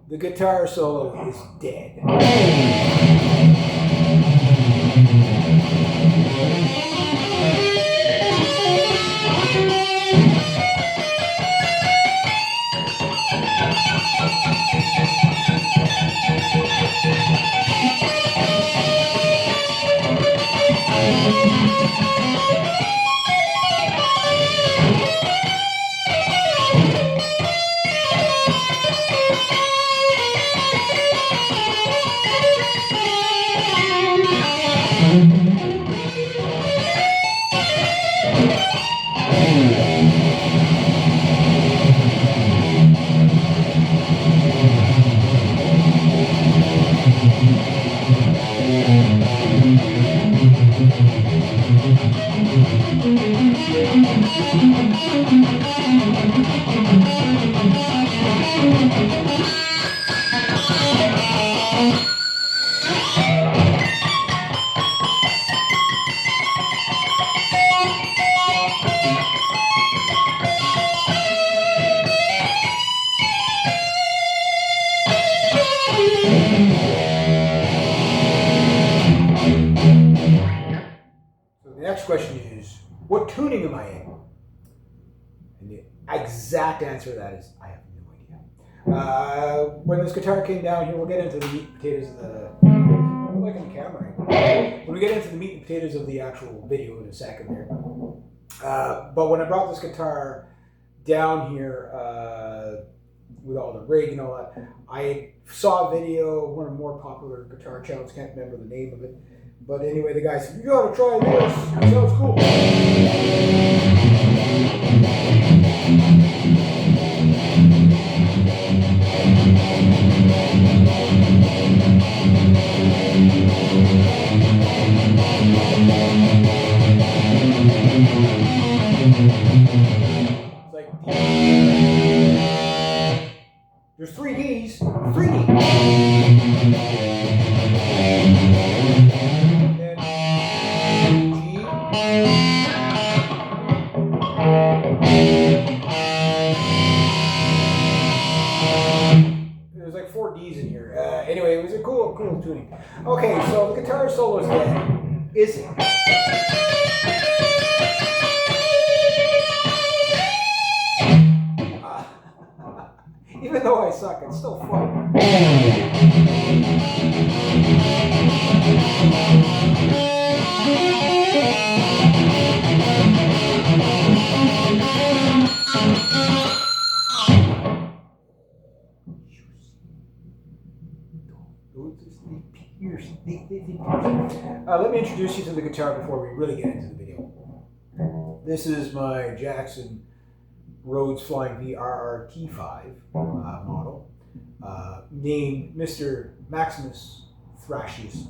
The guitar solo is dead. Question is, what tuning am I in? And the exact answer to that is, I have no idea. When this guitar came down here, we'll get into the meat and potatoes of the... I'm like on the camera. When we get into the meat and potatoes of the actual video in a second there. But when I brought this guitar down here with all the rig and all that, I saw a video, one of the more popular guitar channels, can't remember the name of it. But anyway, the guy said, you gotta try this. It sounds cool. It's like, there's 3 Ds, 3 Ds. Anyway, it was a cool tuning. Okay, so the guitar solo is dead. Is it? Even though I suck, it's still fun. Let me introduce you to the guitar before we really get into the video. This is my Jackson Rhodes Flying V RRT5 model, named Mr. Maximus Thrashius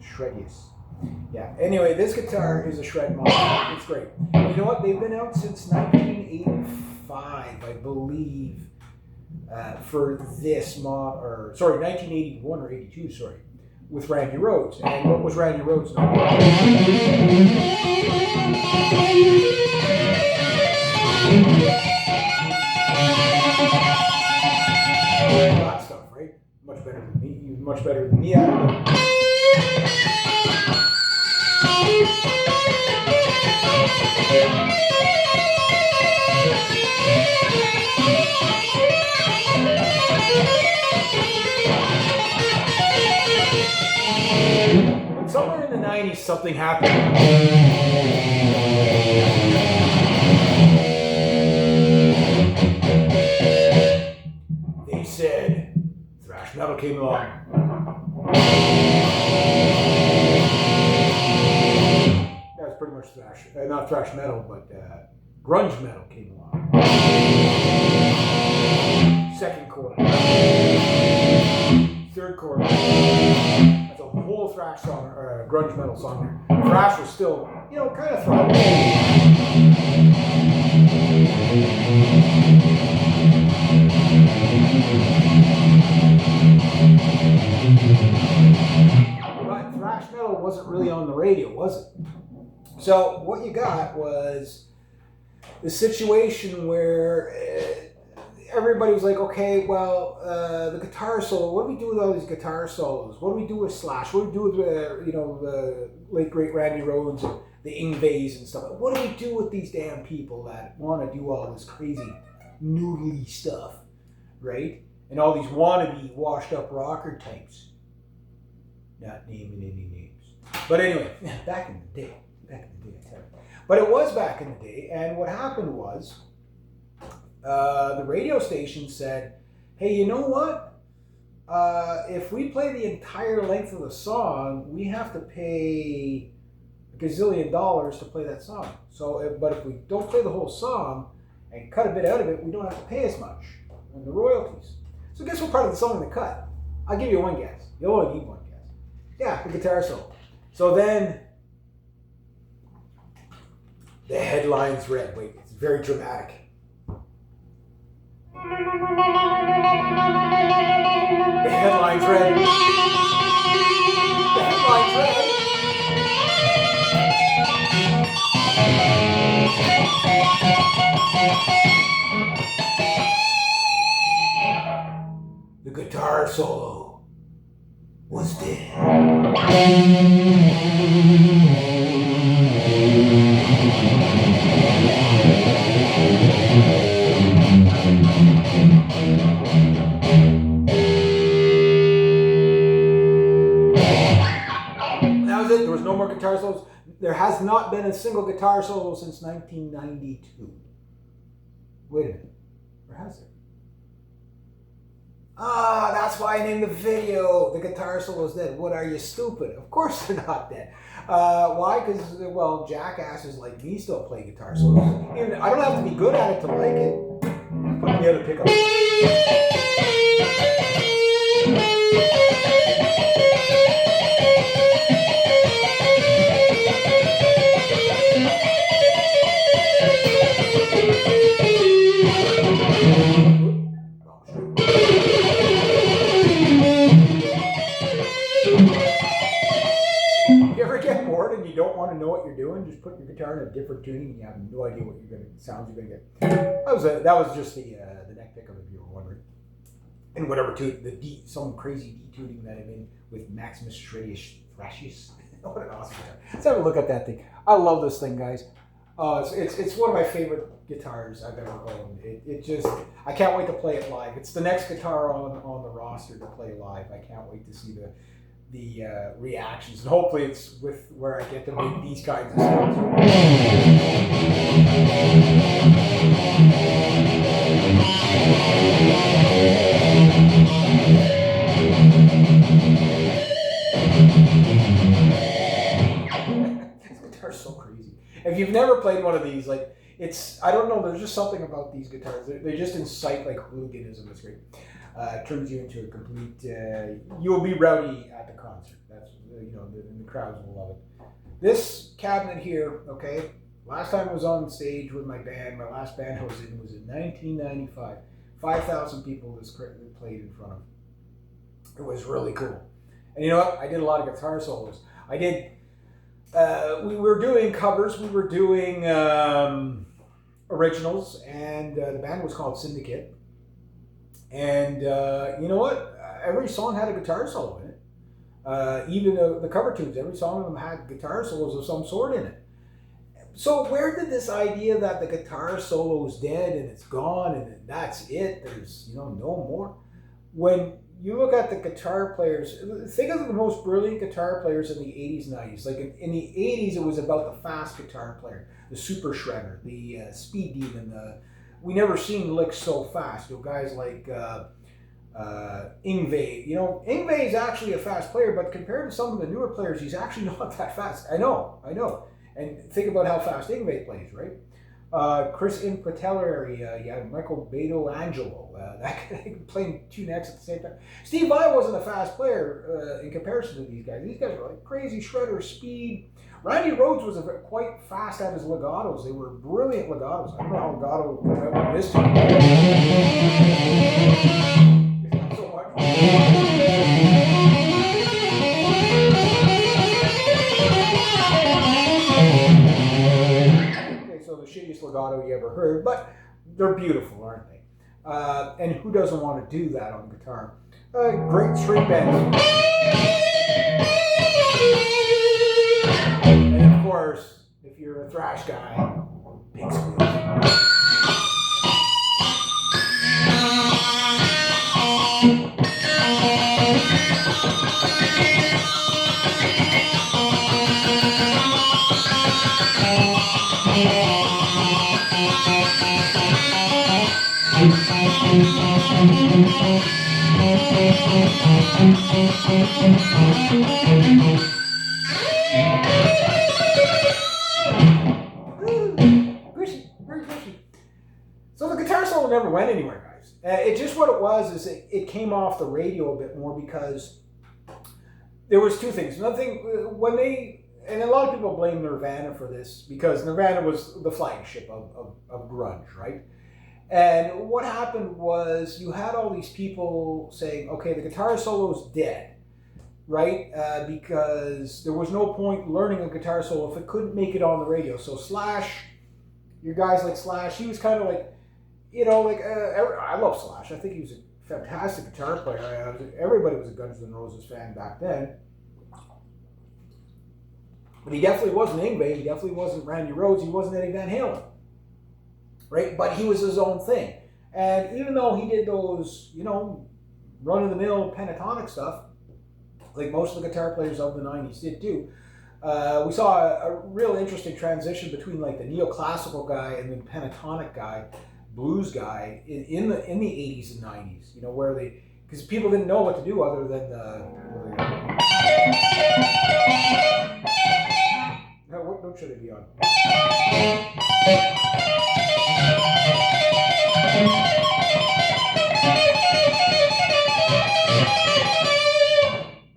Shreddius. Yeah, anyway, this guitar is a shred model. It's great. And you know what? They've been out since 1985, I believe, for this model, or sorry, 1981 or 82, sorry, with Randy Rhodes. And what was Randy Rhodes known for? That stuff, right? Much better than me. He was much better than me at it. But somewhere in the 90s, something happened. They said thrash metal came along. That was pretty much thrash, not thrash metal, but grunge metal came along. Second chord, third chord. That's a whole thrash song, or grunge metal song there. Thrash was still, you know, kind of thriving. But thrash metal wasn't really on the radio, was it? So what you got was the situation where everybody was like, okay, well, the guitar solo. What do we do with all these guitar solos? What do we do with Slash? What do we do with the late great Randy Rhoads and the Yngwies and stuff? What do we do with these damn people that want to do all this crazy noodly stuff, right? And all these wannabe washed up rocker types. Not naming any names, but anyway, back in the day, I tell you. But it was back in the day, and what happened was, the radio station said, hey, you know what? If we play the entire length of the song, we have to pay a gazillion dollars to play that song. But if we don't play the whole song and cut a bit out of it, we don't have to pay as much in the royalties. So guess what part of the song they cut? I'll give you one guess. You only need one guess. Yeah, the guitar solo. So then the headlines read. Wait, it's very dramatic. The headlines read. The headlines read. The guitar solo was dead. That was it. There was no more guitar solos. There has not been a single guitar solo since 1992. Wait a minute. Or has there? Ah, that's why I named the video The Guitar Solo's Dead. What, are you stupid? Of course they're not dead. Why? Because, well, jackasses like me still play guitar solos. I don't have to be good at it to like it. Put the other pickup. You don't want to know what you're doing, just put your guitar in a different tuning and you have no idea what sounds you're going to get. That was just the neck pickup, if you were wondering. And whatever tune, some crazy detuning that I'm in with Maximus Thrashius. What an awesome guitar. Let's have a look at that thing. I love this thing, guys. It's one of my favorite guitars I've ever owned. It just, I can't wait to play it live. It's the next guitar on the roster to play live. I can't wait to see the reactions, and hopefully it's with where I get to make these kinds of sounds. This guitar's so crazy. If you've never played one of these, like, I don't know, there's just something about these guitars. They just incite like hooliganism. It's great. Turns you into a complete. You'll be rowdy at the concert. That's and the crowds will love it. This cabinet here, okay. Last time I was on stage with my band, my last band I was in 1995. 5,000 people this played in front of. It was really cool. And you know what? I did a lot of guitar solos. I did. We were doing covers. We were doing originals, and the band was called Syndicate. And you know what? Every song had a guitar solo in it. Even the cover tunes, every song of them had guitar solos of some sort in it. So where did this idea that the guitar solo is dead and it's gone and that's it, there's no more? When you look at the guitar players, think of the most brilliant guitar players in the 80s and 90s. Like in the 80s, it was about the fast guitar player, the super shredder, the speed demon, we never seen licks so fast. Guys like Yngwie. Yngwie is actually a fast player, but compared to some of the newer players, he's actually not that fast. I know. And think about how fast Yngwie plays, right? Chris Impatelleri, Michael Beto Angelo. That guy playing two necks at the same time. Steve Vai wasn't a fast player in comparison to these guys. These guys were like crazy shredder speed. Randy Rhoads was quite fast at his legatos. They were brilliant legatos. I don't know how legato came out with this time. Not so much. shittiest legato you ever heard, but they're beautiful, aren't they? And who doesn't want to do that on guitar? Great string bends. And of course, if you're a thrash guy, big squeals. Gushy, very gushy. So the guitar solo never went anywhere, guys. It just what it was is it came off the radio a bit more because there was two things. Another thing, when they, and a lot of people blame Nirvana for this because Nirvana was the flagship of grunge, right? And what happened was you had all these people saying, okay, the guitar solo's dead, right? Because there was no point learning a guitar solo if it couldn't make it on the radio. So Slash, your guys like Slash, he was kind of like, you know, like, I love Slash. I think he was a fantastic guitar player. Everybody was a Guns N' Roses fan back then. But he definitely wasn't Yngwie. He definitely wasn't Randy Rhoads. He wasn't Eddie Van Halen. Right? But he was his own thing. And even though he did those, you know, run-of-the-mill pentatonic stuff, like most of the guitar players of the 90s did too, we saw a real interesting transition between like the neoclassical guy and the pentatonic guy, blues guy in the 80s and 90s, you know, where they, because people didn't know what to do other than what note should it be on?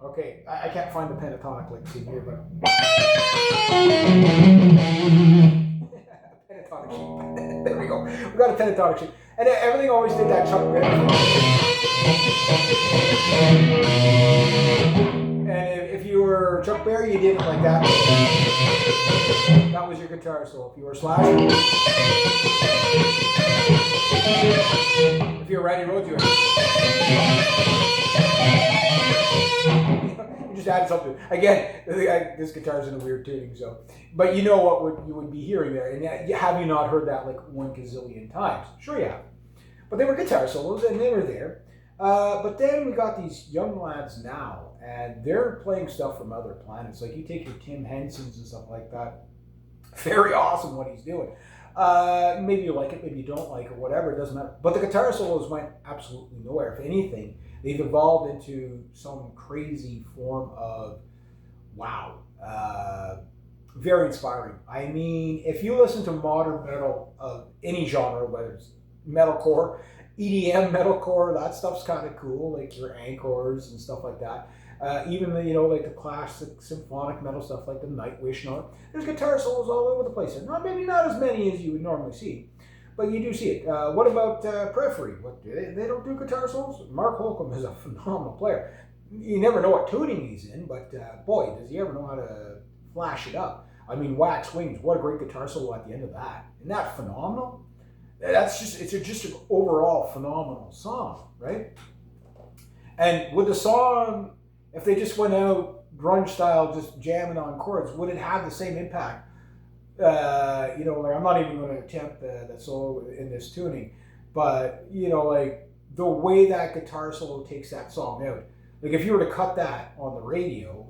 Okay, I can't find the pentatonic links in here, but pentatonic sheet. There we go. We got a pentatonic sheet, and everything always did that Chuck Berry. And if you were Chuck Berry, you did it like that. That was your guitar solo. If you were Slash, if you were Randy Rhoads, you just add something. Again, this guitar's in a weird tuning, so. But you know what you would be hearing there. And have you not heard that like 1 gazillion times? Sure you have. But they were guitar solos, and they were there. But then we got these young lads now, and they're playing stuff from other planets. Like you take your Tim Hensons and stuff like that. Very awesome what he's doing. Maybe you like it, maybe you don't like it, whatever, it doesn't matter. But the guitar solos went absolutely nowhere. If anything, they've evolved into some crazy form of, wow, very inspiring. I mean, if you listen to modern metal of any genre, whether it's metalcore, EDM metalcore, that stuff's kind of cool, like your Anchors and stuff like that. Even the, you know, like the classic symphonic metal stuff like the Nightwish and all that. There's guitar solos all over the place. And maybe not as many as you would normally see, but you do see it. What about Periphery? What, they don't do guitar solos? Mark Holcomb is a phenomenal player. You never know what tuning he's in, but boy, does he ever know how to flash it up. I mean, Wax Wings, what a great guitar solo at the end of that. Isn't that phenomenal? That's just, it's just an overall phenomenal song, right? And would the song, if they just went out grunge style, just jamming on chords, would it have the same impact? You know, like I'm not even going to attempt the solo in this tuning, but you know, like the way that guitar solo takes that song out. Like if you were to cut that on the radio,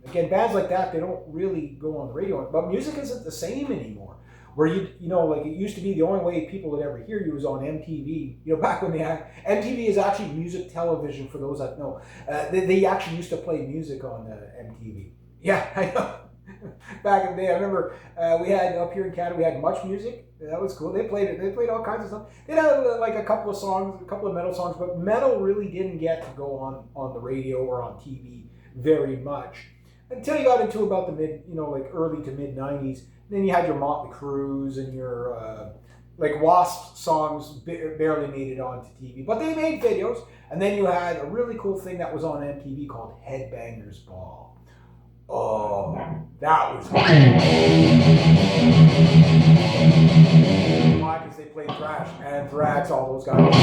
again, bands like that, they don't really go on the radio, but music isn't the same anymore. Where you know, like it used to be the only way people would ever hear you was on MTV. You know, back when they had, MTV is actually music television for those that know. They actually used to play music on MTV. Yeah, I know. Back in the day, I remember we had up here in Canada, we had Much Music. That was cool. They played it. They played all kinds of stuff. They had like a couple of songs, a couple of metal songs, but metal really didn't get to go on the radio or on TV very much until you got into about the mid, you know, like early to mid '90s. Then you had your Motley Crues and your like Wasp songs barely made it onto TV, but they made videos. And then you had a really cool thing that was on MTV called Headbangers Ball. Oh, that was cool. played thrash. Anthrax, all those guys.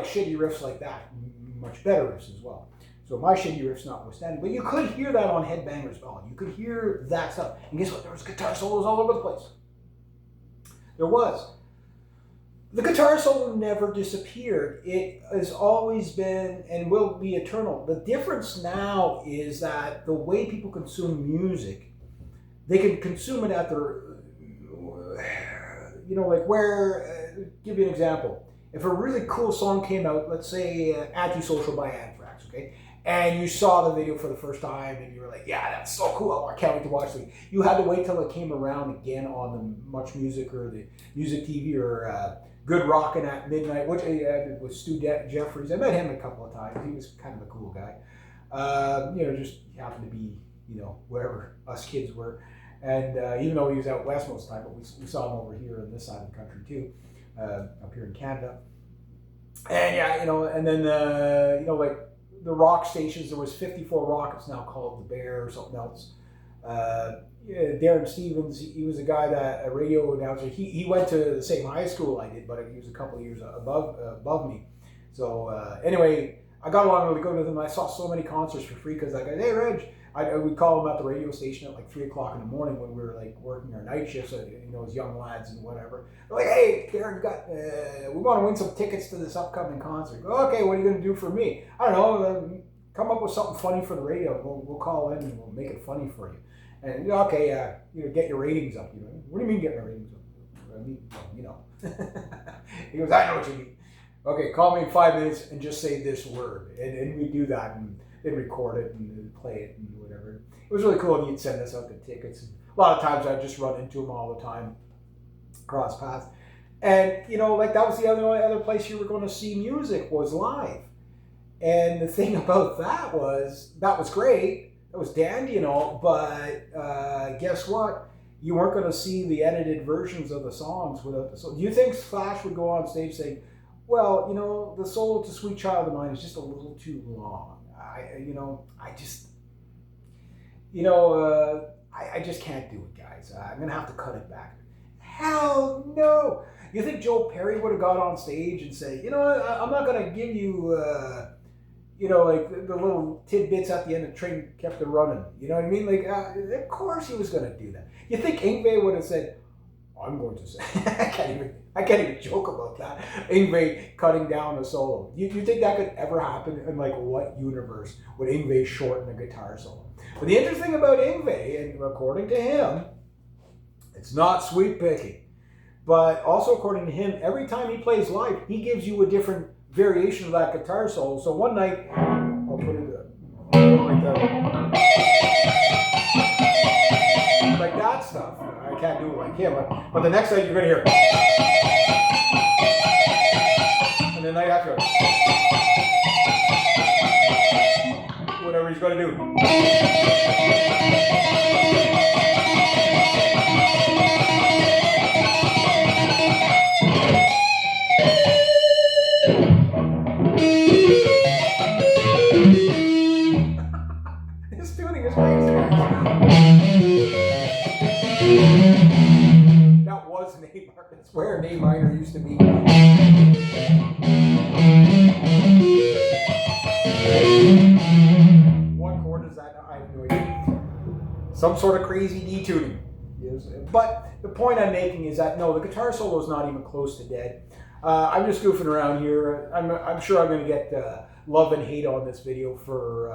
Shitty riffs like that, much better riffs as well. So my shitty riffs notwithstanding, but you could hear that on Headbangers Bell. You could hear that stuff. And guess what? There was guitar solos all over the place. There was. The guitar solo never disappeared. It has always been and will be eternal. The difference now is that the way people consume music, they can consume it at their, like where, give you an example. If a really cool song came out, let's say Antisocial by Anthrax, okay? And you saw the video for the first time and you were like, yeah, that's so cool. I can't wait to watch it. You had to wait till it came around again on the Much Music or the Music TV or Good Rockin' at Midnight, which was Stu Jeffries. I met him a couple of times. He was kind of a cool guy. Just happened to be, wherever us kids were. And even though he was out west most of the time, but we saw him over here on this side of the country too. Up here in Canada, and and then like the rock stations, there was 54 Rock. It's now called the Bear or something else. Darren Stevens, he was a guy that a radio announcer. He went to the same high school I did, but he was a couple of years above me. So anyway, I got along really good with him. I saw so many concerts for free because I go, hey Reg. We'd call him at the radio station at like 3 o'clock in the morning when we were like working our night shifts, as young lads and whatever. They're like, hey, Karen, we want to win some tickets to this upcoming concert. Okay, what are you going to do for me? I don't know, come up with something funny for the radio. We'll call in and we'll make it funny for you. And okay, get your ratings up. What do you mean get my ratings up? I mean, He goes, I know what you mean. Okay, call me in 5 minutes and just say this word. And we do that and they'd record it and play it and whatever. It was really cool, and he'd send us out the tickets. And a lot of times I'd just run into him all the time, cross paths. And, that was the only other place you were going to see music was live. And the thing about that was great. It was dandy and all, but guess what? You weren't going to see the edited versions of the songs without the solo. Do you think Slash would go on stage saying, well, the solo to Sweet Child of Mine is just a little too long. I just can't do it, guys. I'm going to have to cut it back. Hell no. You think Joe Perry would have got on stage and say, I'm not going to give you, like the little tidbits at the end of Train Kept It Running. You know what I mean? Like, of course he was going to do that. You think Yngwie would have said, I'm going to say, I can't even joke about that. Yngwie cutting down a solo. You think that could ever happen in like what universe would Yngwie shorten a guitar solo? But the interesting thing about Yngwie, and according to him, it's not sweet picking. But also according to him, every time he plays live, he gives you a different variation of that guitar solo. So one night, I'll put it like that. Like that stuff. I can't do it like him, but the next night you're going to hear. And the night after, whatever he's going to do. His tuning is crazy. That was an A minor. That's where an A minor used to be. What chord is that? I have no idea. Some sort of crazy D tuning. Yes. But the point I'm making is that no, the guitar solo is not even close to dead. I'm just goofing around here. I'm sure I'm going to get love and hate on this video for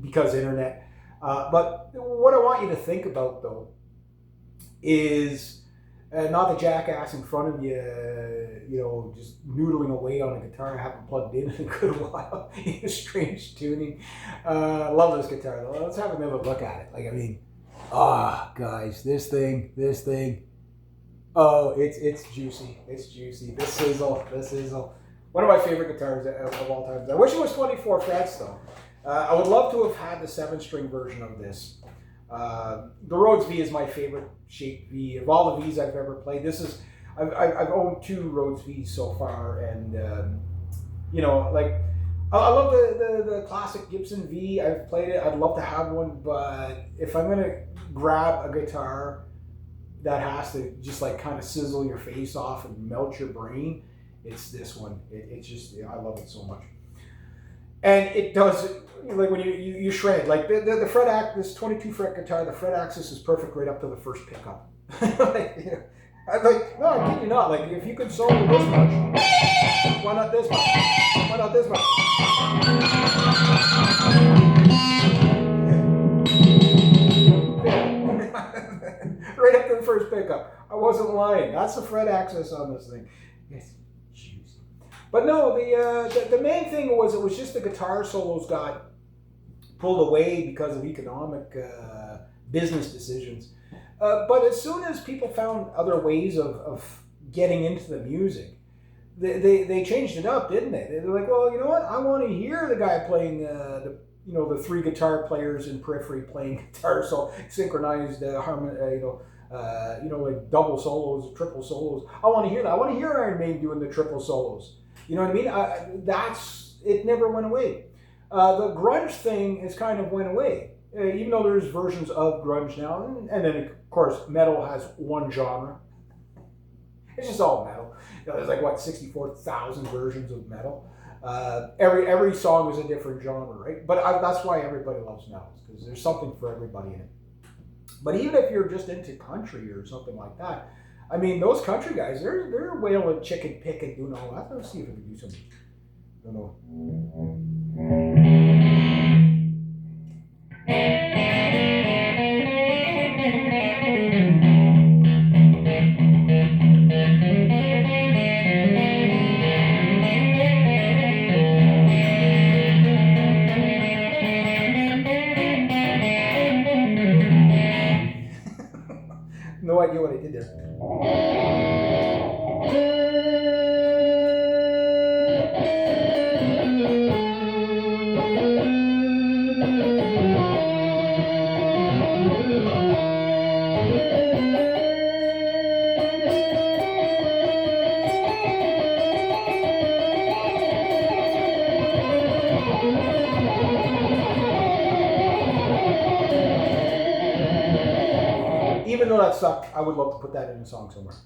because internet. But what I want you to think about though is Not the jackass in front of you, just noodling away on a guitar I haven't plugged in a good while. Strange tuning. Love this guitar though. Let's have another look at it. Like, I mean, guys, this thing. Oh, it's juicy. It's juicy. This sizzle. One of my favorite guitars of all time. I wish it was 24 frets though. I would love to have had the 7-string version of this. The Rhodes V is my favorite shaped V of all the Vs I've ever played. I've owned 2 Rhodes Vs so far, and I love the classic Gibson V. I've played it. I'd love to have one, but if I'm gonna grab a guitar that has to just like kind of sizzle your face off and melt your brain, it's this one. It's just, I love it so much. And it does, like when you shred, like the fret this 22 fret guitar, the fret axis is perfect right up to the first pickup. I'm like, no, I kid you not. Like, if you could solo this much, why not this much? Why not this much? Right up to the first pickup. I wasn't lying. That's the fret axis on this thing. It's juicy. But no, the main thing was it was just the guitar solos got pulled away because of economic business decisions. But as soon as people found other ways of getting into the music, they changed it up, didn't they? They're like, well, you know what? I want to hear the guy playing the 3 guitar players in periphery playing guitar, so synchronized like double solos, triple solos. I want to hear that. I want to hear Iron Maiden doing the triple solos. You know what I mean? It never went away. The grunge thing has kind of went away. Even though there's versions of grunge now, and then of course metal has one genre. It's just all metal. There's like 64,000 versions of metal. Every song is a different genre, right? But that's why everybody loves metal, because there's something for everybody in it. But even if you're just into country or something like that, I mean, those country guys, they're wailing, chicken picking, doing all that. Let's see if we can do something. I don't know. No idea what I did there. Even though that sucked, I would love to put that in a song somewhere.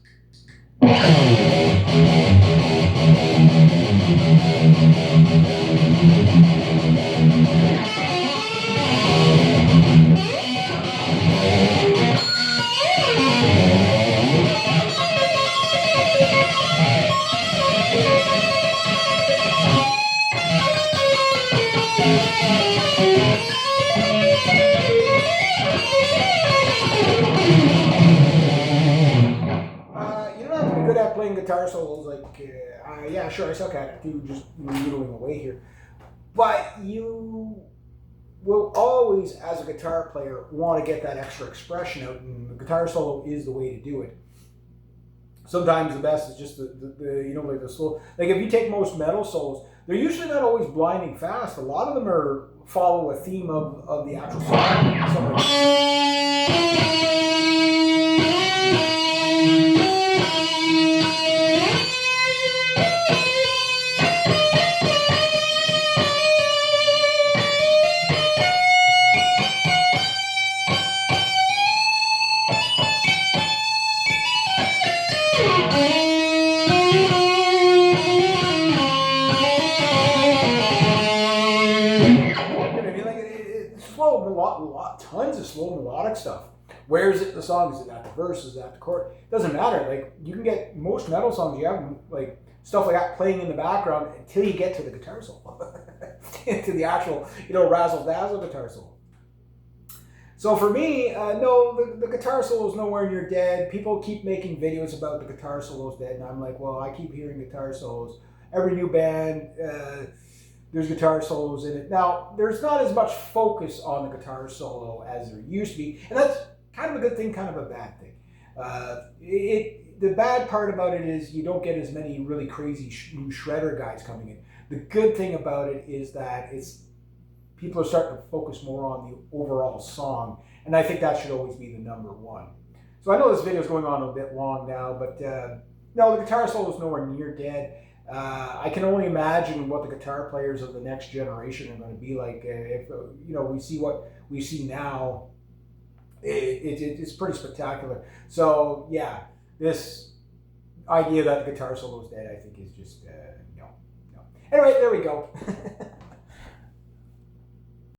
Playing guitar solos, yeah, sure, I suck at it too, just noodling away here. But you will always, as a guitar player, want to get that extra expression out, and the guitar solo is the way to do it. Sometimes the best is just the slow. Like if you take most metal solos, they're usually not always blinding fast. A lot of them follow a theme of the actual song. Tons of slow melodic stuff. Where is it in the song? Is it at the verse? Is it at the chord? It doesn't matter. Like you can get most metal songs, you have like stuff like that playing in the background until you get to the guitar solo, into the actual razzle dazzle guitar solo. So for me, no, the guitar solo is nowhere near dead. People keep making videos about the guitar solo's dead, and I'm like, well, I keep hearing guitar solos. Every new band, there's guitar solos in it. Now, there's not as much focus on the guitar solo as there used to be, and that's kind of a good thing, kind of a bad thing. The bad part about it is you don't get as many really crazy new shredder guys coming in. The good thing about it is that people are starting to focus more on the overall song, and I think that should always be the number one. So I know this video is going on a bit long now, but no, the guitar solo is nowhere near dead. I can only imagine what the guitar players of the next generation are going to be like. If we see what we see now, it's pretty spectacular. So yeah, this idea that the guitar solo is dead, I think, is just no. Anyway, there we go.